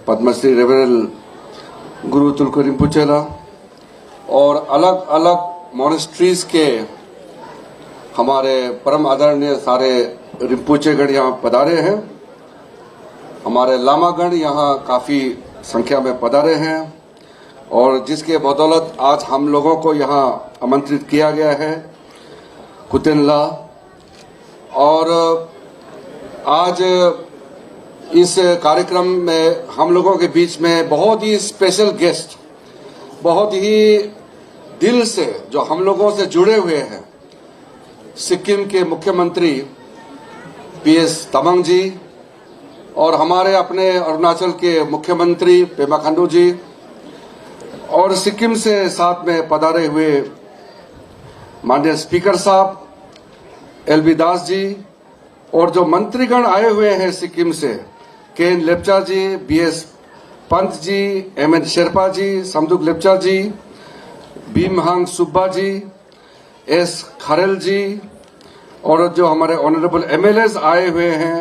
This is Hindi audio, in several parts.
पद्मश्री रेवरेंड गुरु तुलकु रिम्पोचेला और अलग अलग मॉनेस्ट्रीज के हमारे परम आदरणीय सारे रिम्पोचेगण यहाँ पधारे हैं। हमारे लामागण यहाँ काफ़ी संख्या में पधारे हैं और जिसके बदौलत आज हम लोगों को यहाँ आमंत्रित किया गया है कुतिनला। और आज इस कार्यक्रम में हम लोगों के बीच में बहुत ही स्पेशल गेस्ट, बहुत ही दिल से जो हम लोगों से जुड़े हुए हैं, सिक्किम के मुख्यमंत्री PS तमांग जी और हमारे अपने अरुणाचल के मुख्यमंत्री पेमा खांडू जी और सिक्किम से साथ में पधारे हुए माननीय स्पीकर साहब LB दास जी और जो मंत्रीगण आए हुए हैं सिक्किम से, KN लेप्चा जी, BS पंत जी, MN शेरपा जी, समदुक लेप्चा जी, भीमहांग सुब्बा जी, S खरेल जी और जो हमारे ऑनरेबल MLAs आए हुए हैं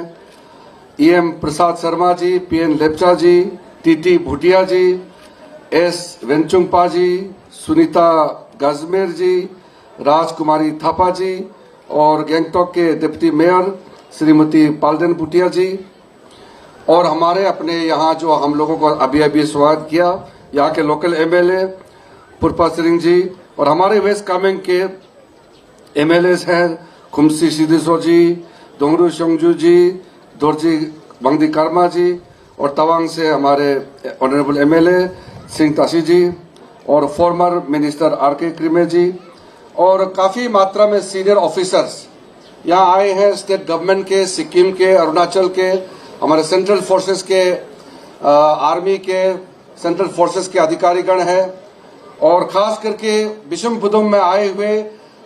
EM प्रसाद शर्मा जी, PN लेप्चा जी, TT भूटिया जी, S वेंचुंगपा जी, सुनीता गजमेर जी, राजकुमारी थापा जी और गैंगटॉक के डिप्टी मेयर श्रीमती पालदेन भूटिया जी और हमारे अपने यहाँ जो हम लोगों को अभी स्वागत किया यहाँ के लोकल MLA पुरपा सिंह जी और हमारे वेस्ट कामेंग के MLAs हैं खुमसी सिद्धेश्वर जी, दोंगरू शोंगजू जी, दोरजी बंगदी कर्मा जी और तवांग से हमारे ऑनरेबल MLA सिंह ताशी जी और फॉर्मर मिनिस्टर RK क्रिमे जी और काफ़ी मात्रा में सीनियर ऑफिसर्स यहाँ आए हैं। स्टेट गवर्नमेंट के, सिक्किम के, अरुणाचल के, हमारे सेंट्रल फोर्सेस के, आर्मी के, सेंट्रल फोर्सेस के अधिकारीगण हैं और खास करके बिशम बुदुम में आए हुए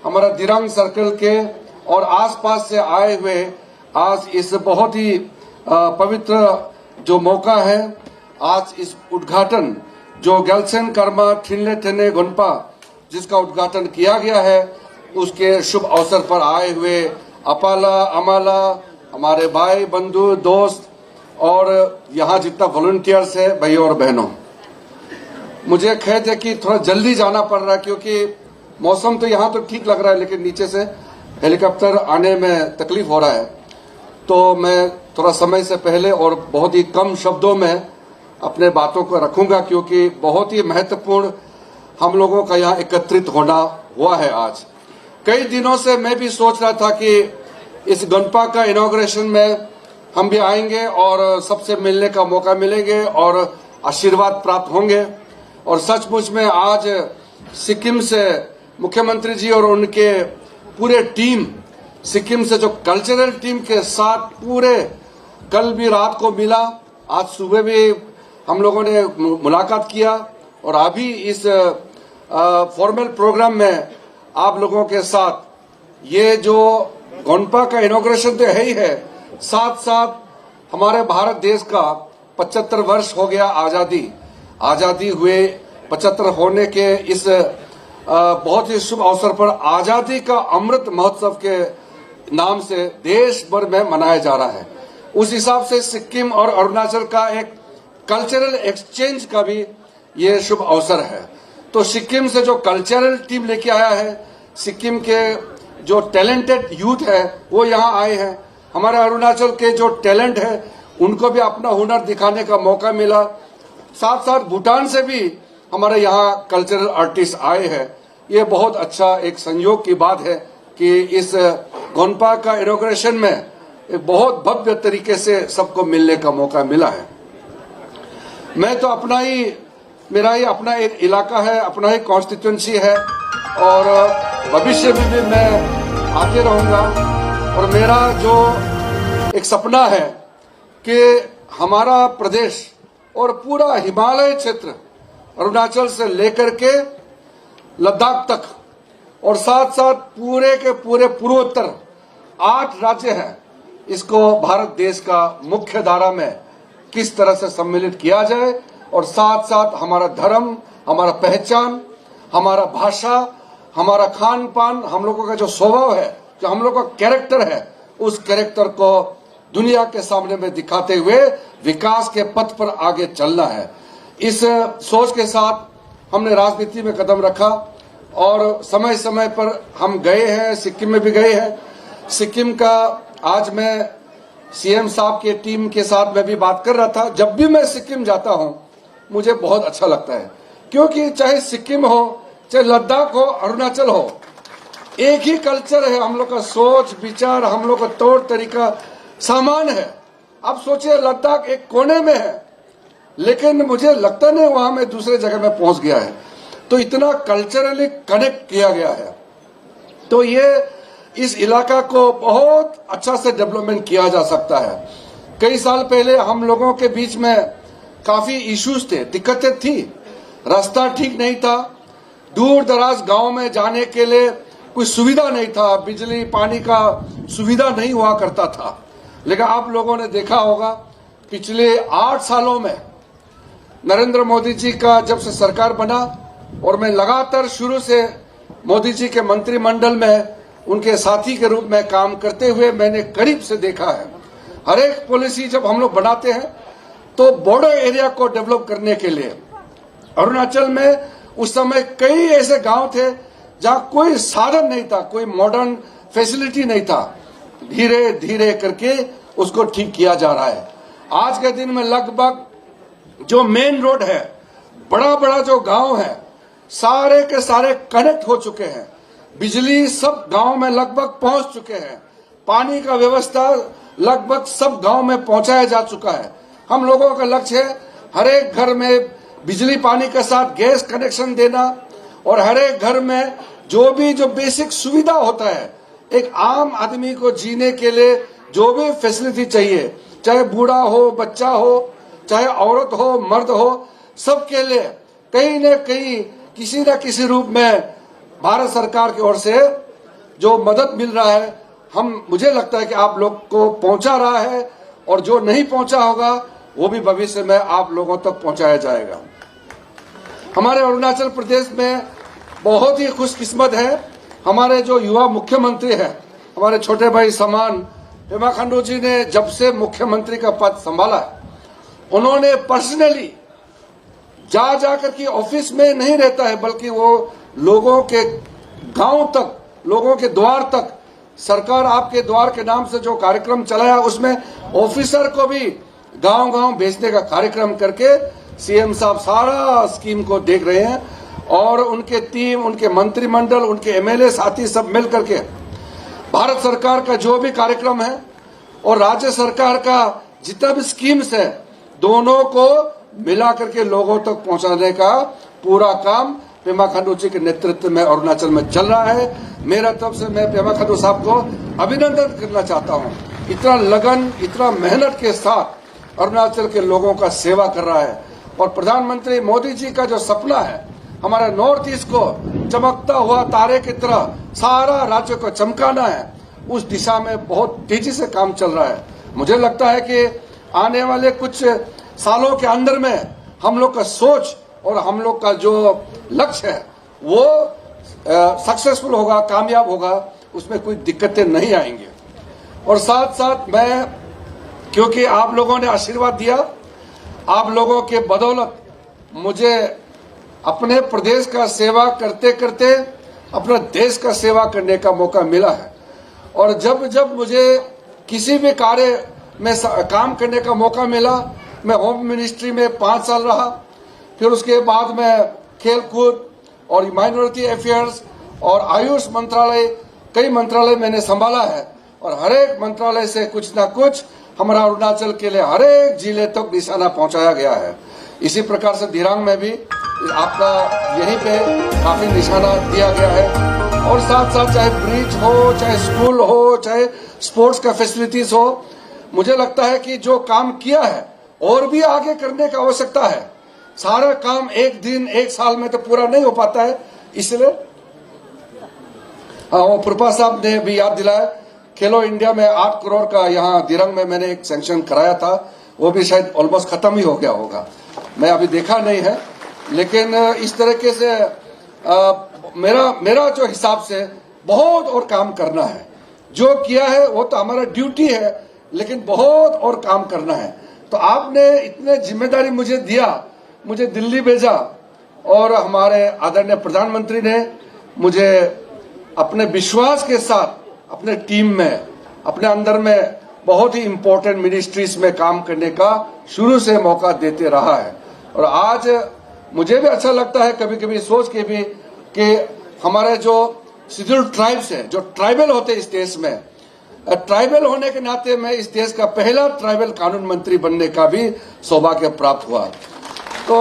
हमारा दिरांग सर्कल के और आसपास से आए हुए आज इस बहुत ही पवित्र जो मौका है, आज इस उद्घाटन जो गैल्सेन कर्मा ठिनले ठेने गोनपा जिसका उद्घाटन किया गया है उसके शुभ अवसर पर आए हुए अपाला अमाला हमारे भाई बंधु दोस्त और यहाँ जितना वॉलंटियर्स है भाई और बहनों, मुझे खेद है कि थोड़ा जल्दी जाना पड़ रहा है क्योंकि मौसम तो यहाँ तो ठीक लग रहा है लेकिन नीचे से हेलीकॉप्टर आने में तकलीफ हो रहा है। तो मैं थोड़ा समय से पहले और बहुत ही कम शब्दों में अपने बातों को रखूंगा क्योंकि बहुत ही महत्वपूर्ण हम लोगों का यहाँ एकत्रित होना हुआ है। आज कई दिनों से मैं भी सोच रहा था कि इस गणपा का इनॉग्रेशन में हम भी आएंगे और सबसे मिलने का मौका मिलेंगे और आशीर्वाद प्राप्त होंगे और सचमुच में आज सिक्किम से मुख्यमंत्री जी और उनके पूरे टीम, सिक्किम से जो कल्चरल टीम के साथ पूरे कल भी रात को मिला, आज सुबह भी हम लोगों ने मुलाकात किया और अभी इस फॉर्मल प्रोग्राम में आप लोगों के साथ ये जो गोनपा का इनॉग्रेशन तो है ही है, साथ साथ हमारे भारत देश का 75 वर्ष हो गया आजादी हुए 75 होने के इस बहुत ही शुभ अवसर पर आजादी का अमृत महोत्सव के नाम से देश भर में मनाया जा रहा है। उस हिसाब से सिक्किम और अरुणाचल का एक कल्चरल एक्सचेंज का भी ये शुभ अवसर है। तो सिक्किम से जो कल्चरल टीम लेके आया है, सिक्किम के जो टैलेंटेड यूथ है वो यहाँ आए हैं, हमारे अरुणाचल के जो टैलेंट है उनको भी अपना हुनर दिखाने का मौका मिला, साथ साथ भूटान से भी हमारे यहाँ कल्चरल आर्टिस्ट आए हैं। ये बहुत अच्छा एक संयोग की बात है कि इस गोनपा का इनॉग्रेशन में एक बहुत भव्य तरीके से सबको मिलने का मौका मिला है। मैं तो मेरा ही अपना एक इलाका है, अपना ही कॉन्स्टिट्यूंसी है और भविष्य में भी मैं आते रहूंगा और मेरा जो एक सपना है कि हमारा प्रदेश और पूरा हिमालय क्षेत्र अरुणाचल से लेकर के लद्दाख तक और साथ साथ पूरे के पूरे पूर्वोत्तर 8 राज्य हैं, इसको भारत देश का मुख्य धारा में किस तरह से सम्मिलित किया जाए और साथ साथ हमारा धर्म, हमारा पहचान, हमारा भाषा, हमारा खान पान, हम लोगों का जो स्वभाव है, जो हम लोग का कैरेक्टर है, उस कैरेक्टर को दुनिया के सामने में दिखाते हुए विकास के पथ पर आगे चलना है। इस सोच के साथ हमने राजनीति में कदम रखा और समय समय पर हम गए हैं, सिक्किम में भी गए हैं। सिक्किम का आज मैं सीएम साहब के टीम के साथ मैं भी बात कर रहा था। जब भी मैं सिक्किम जाता हूं मुझे बहुत अच्छा लगता है, क्योंकि चाहे सिक्किम हो, चाहे लद्दाख हो, अरुणाचल हो, एक ही कल्चर है। हम लोग का सोच विचार, हम लोग का तौर तरीका समान है। आप सोचिए लद्दाख एक कोने में है, लेकिन मुझे लगता नहीं वहां में दूसरे जगह में पहुंच गया है। तो इतना कल्चरली कनेक्ट किया गया है। तो ये इस इलाका को बहुत अच्छा से डेवलपमेंट किया जा सकता है। कई साल पहले हम लोगों के बीच में काफी इश्यूज थे, दिक्कतें थी। रास्ता ठीक नहीं था, दूर दराज गांव में जाने के लिए कोई सुविधा नहीं था, बिजली पानी का सुविधा नहीं हुआ करता था। लेकिन आप लोगों ने देखा होगा पिछले 8 सालों में नरेंद्र मोदी जी का जब से सरकार बना, और मैं लगातार शुरू से मोदी जी के मंत्रिमंडल में उनके साथी के रूप में काम करते हुए मैंने करीब से देखा है। हर एक पॉलिसी जब हम लोग बनाते हैं तो बॉर्डर एरिया को डेवलप करने के लिए, अरुणाचल में उस समय कई ऐसे गांव थे जहां कोई साधन नहीं था, कोई मॉडर्न फैसिलिटी नहीं था। धीरे धीरे करके उसको ठीक किया जा रहा है। आज के दिन में लगभग जो मेन रोड है, बड़ा बड़ा जो गांव है, सारे के सारे कनेक्ट हो चुके हैं। बिजली सब गांव में लगभग पहुंच चुके हैं। पानी का व्यवस्था लगभग सब गांव में पहुंचाया जा चुका है। हम लोगों का लक्ष्य है हर एक घर में बिजली पानी के साथ गैस कनेक्शन देना, और हर एक घर में जो बेसिक सुविधा होता है, एक आम आदमी को जीने के लिए जो भी फैसिलिटी चाहिए, चाहे बूढ़ा हो, बच्चा हो, चाहे औरत हो, मर्द हो, सबके लिए कहीं न कहीं किसी न किसी रूप में भारत सरकार की ओर से जो मदद मिल रहा है, मुझे लगता है कि आप लोग को पहुंचा रहा है, और जो नहीं पहुंचा होगा वो भी भविष्य में आप लोगों तक पहुंचाया जाएगा। हमारे अरुणाचल प्रदेश में बहुत ही खुशकिस्मत है। हमारे जो युवा मुख्यमंत्री हैं, हमारे छोटे भाई समान पेमा खांडू जी ने जब से मुख्यमंत्री का पद संभाला, उन्होंने पर्सनली जा करके ऑफिस में नहीं रहता है, बल्कि वो लोगों के गांव तक, लोगों के द्वार तक, सरकार आपके द्वार के नाम से जो कार्यक्रम चलाया उसमें ऑफिसर को भी गांव गांव भेजने का कार्यक्रम करके सीएम साहब सारा स्कीम को देख रहे हैं। और उनके टीम, उनके मंत्रिमंडल, उनके एमएलए साथी सब मिल करके भारत सरकार का जो भी कार्यक्रम है और राज्य सरकार का जितना भी स्कीम्स है, दोनों को मिला करके लोगों तक पहुंचाने का पूरा काम पेमा खांडू जी के नेतृत्व में अरुणाचल में चल रहा है। मेरा तरफ से मैं पेमा खांडू साहब को अभिनंदन करना चाहता हूं। इतना लगन, इतना मेहनत के साथ अरुणाचल के लोगों का सेवा कर रहा है। और प्रधानमंत्री मोदी जी का जो सपना है हमारे नॉर्थ ईस्ट को चमकता हुआ तारे की तरह सारा राज्य को चमकाना है, उस दिशा में बहुत तेजी से काम चल रहा है। मुझे लगता है कि आने वाले कुछ सालों के अंदर में हम लोग का सोच और हम लोग का जो लक्ष्य है वो सक्सेसफुल होगा, कामयाब होगा, उसमें कोई दिक्कतें नहीं आएंगे। और साथ साथ मैं, क्योंकि आप लोगों ने आशीर्वाद दिया, आप लोगों के बदौलत मुझे अपने प्रदेश का सेवा करते करते अपने देश का सेवा करने का मौका मिला है। और जब जब मुझे किसी भी कार्य में काम करने का मौका मिला, मैं होम मिनिस्ट्री में 5 साल रहा, फिर उसके बाद में खेल कूद और माइनॉरिटी अफेयर्स और आयुष मंत्रालय, कई मंत्रालय मैंने संभाला है। और हर एक मंत्रालय से कुछ ना कुछ हमारा अरुणाचल के लिए हर एक जिले तक निशाना पहुंचाया गया है। इसी प्रकार से दिरांग में भी आपका यहीं पे काफी निशाना दिया गया है। और साथ साथ चाहे ब्रिज हो, चाहे स्कूल हो, चाहे स्पोर्ट्स का फैसिलिटीज हो, मुझे लगता है कि जो काम किया है और भी आगे करने की आवश्यकता है। सारा काम एक दिन, एक साल में तो पूरा नहीं हो पाता है। इसलिए वो पुरपा साहब ने भी याद दिलाया, खेलो इंडिया में 8 करोड़ का यहाँ दिरंग में मैंने एक सैंक्शन कराया था, वो भी शायद ऑलमोस्ट खत्म ही हो गया होगा, मैं अभी देखा नहीं है। लेकिन इस तरीके से मेरा जो हिसाब से बहुत और काम करना है। जो किया है वो तो हमारा ड्यूटी है, लेकिन बहुत और काम करना है। तो आपने इतने जिम्मेदारी मुझे दिया, मुझे दिल्ली भेजा और हमारे आदरणीय प्रधानमंत्री ने मुझे अपने विश्वास के साथ अपने टीम में, अपने अंदर में बहुत ही इम्पोर्टेंट मिनिस्ट्रीज में काम करने का शुरू से मौका देते रहा है। और आज मुझे भी अच्छा लगता है कभी कभी सोच के भी कि हमारे जो शेड्यूल्ड ट्राइब्स हैं, जो ट्राइबल होते हैं इस देश में, ट्राइबल होने के नाते मैं इस देश का पहला ट्राइबल कानून मंत्री बनने का भी सौभाग्य प्राप्त हुआ। तो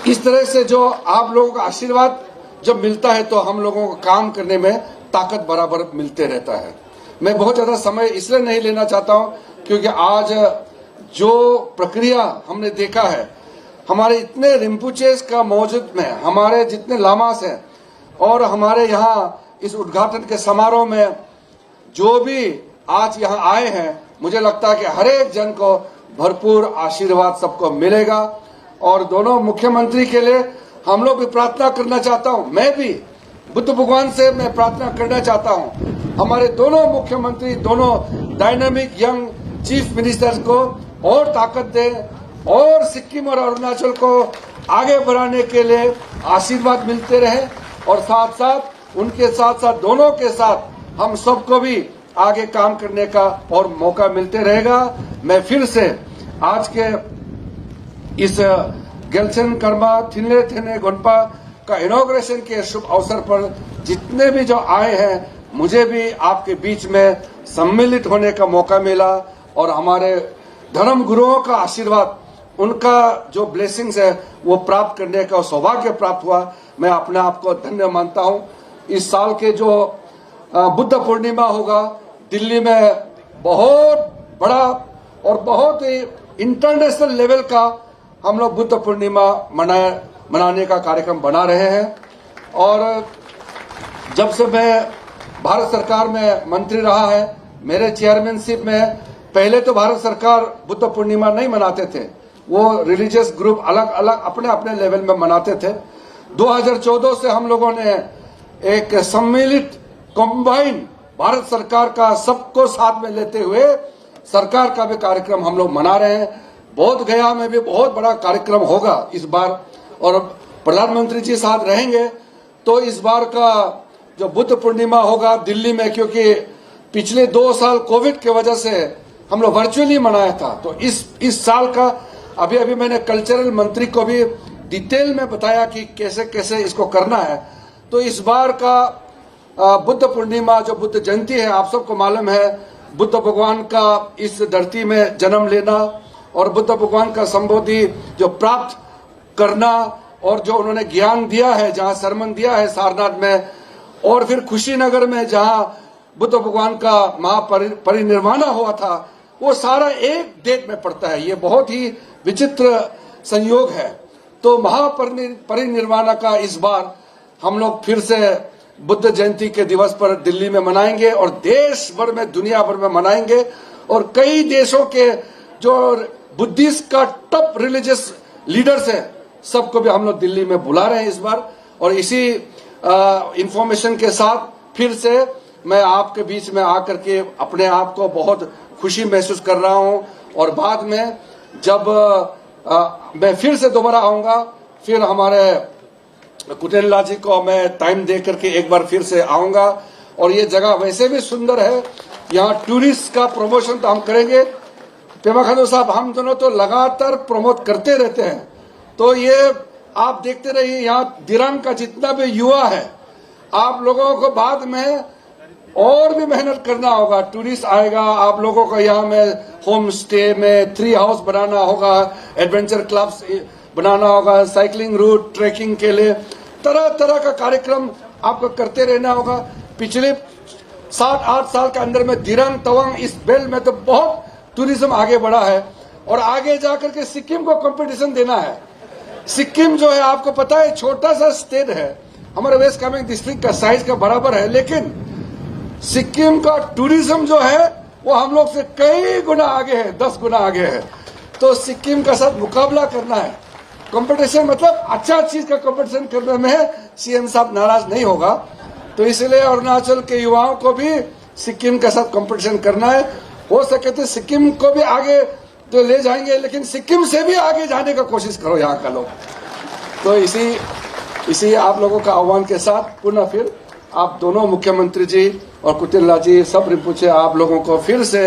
इस तरह से जो आप लोगों का आशीर्वाद जब मिलता है तो हम लोगों को काम करने में ताकत बराबर मिलते रहता है। मैं बहुत ज्यादा समय इसलिए नहीं लेना चाहता हूं क्योंकि आज जो प्रक्रिया हमने देखा है, हमारे इतने रिम्पुचेस का मौजूद में, हमारे जितने लामास हैं और हमारे यहाँ इस उद्घाटन के समारोह में जो भी आज यहाँ आए हैं, मुझे लगता है कि हर एक जन को भरपूर आशीर्वाद सबको मिलेगा। और दोनों मुख्यमंत्री के लिए हम लोग भी प्रार्थना करना चाहता हूँ, मैं भी बुद्ध भगवान से मैं प्रार्थना करना चाहता हूँ, हमारे दोनों मुख्यमंत्री, दोनों डायनामिक यंग चीफ मिनिस्टर्स को और ताकत दें और सिक्किम और अरुणाचल को आगे बढ़ाने के लिए आशीर्वाद मिलते रहे और साथ साथ उनके साथ साथ दोनों के साथ हम सबको भी आगे काम करने का और मौका मिलते रहेगा। मैं फिर से आज के इस गेल्सन कर्मा थिनले थेने गोनपा का इनॉग्रेशन के शुभ अवसर पर जितने भी जो आए हैं, मुझे भी आपके बीच में सम्मिलित होने का मौका मिला और हमारे धर्म गुरुओं का आशीर्वाद, उनका जो ब्लेसिंग्स है वो प्राप्त करने का सौभाग्य प्राप्त हुआ। मैं अपने आप को धन्य मानता हूं। इस साल के जो बुद्ध पूर्णिमा होगा दिल्ली में, बहुत बड़ा और बहुत ही इंटरनेशनल लेवल का हम लोग बुद्ध पूर्णिमा मनाने का कार्यक्रम बना रहे हैं। और जब से मैं भारत सरकार में मंत्री रहा है, मेरे चेयरमैनशिप में पहले तो भारत सरकार बुद्ध पूर्णिमा नहीं मनाते थे, वो रिलीजियस ग्रुप अलग अलग अपने अपने लेवल में मनाते थे। 2014 से हम लोगों ने एक सम्मिलित कंबाइन भारत सरकार का सबको साथ में लेते हुए सरकार का भी कार्यक्रम हम लोग मना रहे हैं। बोध गया में भी बहुत बड़ा कार्यक्रम होगा इस बार और प्रधानमंत्री जी साथ रहेंगे। तो इस बार का जो बुद्ध पूर्णिमा होगा दिल्ली में, क्योंकि पिछले 2 साल कोविड के वजह से हम लोग वर्चुअली मनाया था, तो इस साल का अभी मैंने कल्चरल मंत्री को भी डिटेल में बताया कि कैसे कैसे इसको करना है। तो इस बार का बुद्ध पूर्णिमा जो बुद्ध जयंती है, आप सबको मालूम है बुद्ध भगवान का इस धरती में जन्म लेना और बुद्ध भगवान का संबोधि जो प्राप्त करना और जो उन्होंने ज्ञान दिया है, जहाँ सरमन दिया है सारनाथ में और फिर कुशीनगर में जहाँ बुद्ध भगवान का महापरिनिर्वाण हुआ था, वो सारा एक डेट में पड़ता है। ये बहुत ही विचित्र संयोग है। तो महापरिनिर्वाण का इस बार हम लोग फिर से बुद्ध जयंती के दिवस पर दिल्ली में मनाएंगे और देश भर में, दुनिया भर में मनाएंगे। और कई देशों के जो बुद्धिस्ट का टॉप रिलीजियस लीडर्स हैं, सबको भी हम लोग दिल्ली में बुला रहे हैं इस बार। और इसी इंफॉर्मेशन के साथ फिर से मैं आपके बीच में आकर के अपने आप को बहुत खुशी महसूस कर रहा हूं। और बाद में जब मैं फिर से दोबारा आऊंगा, फिर हमारे कुटेला जी को मैं टाइम दे करके एक बार फिर से आऊंगा। और ये जगह वैसे भी सुंदर है, यहाँ टूरिस्ट का प्रमोशन तो हम करेंगे। पेमा खानू साहब, हम दोनों तो लगातार प्रमोट करते रहते हैं। तो ये आप देखते रहिए, यहाँ दिरांग का जितना भी युवा है, आप लोगों को बाद में और भी मेहनत करना होगा। टूरिस्ट आएगा, आप लोगों को यहाँ में होम स्टे में ट्री हाउस बनाना होगा, एडवेंचर क्लब्स बनाना होगा, साइकिलिंग रूट, ट्रैकिंग के लिए तरह तरह का कार्यक्रम आपको करते रहना होगा। पिछले 7-8 साल के अंदर में दिरांग तवांग इस बेल्ट में तो बहुत टूरिज्म आगे बढ़ा है और आगे जाकर के सिक्किम को कंपटीशन देना है। सिक्किम जो है आपको पता है छोटा सा स्टेट है, हमारे वेस्ट कामेंग डिस्ट्रिक्ट का साइज का बराबर है, लेकिन सिक्किम का टूरिज्म जो है वो हम लोग से कई गुना आगे है, 10 गुना आगे है। तो सिक्किम का साथ मुकाबला करना है, कंपटीशन मतलब अच्छा चीज का कंपटीशन करने में सीएम साहब नाराज नहीं होगा। तो इसलिए अरुणाचल के युवाओं को भी सिक्किम के साथ कंपटीशन करना है। हो सके तो सिक्किम को भी आगे तो ले जाएंगे, लेकिन सिक्किम से भी आगे जाने का कोशिश करो यहाँ का लोग। तो इसी आप लोगों का आह्वान के साथ पुनः फिर आप दोनों मुख्यमंत्री जी और कुटिला जी सब रिम्पोचे आप लोगों को फिर से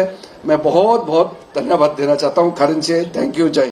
मैं बहुत बहुत धन्यवाद देना चाहता हूँ। खरिन से थैंक यू, जय।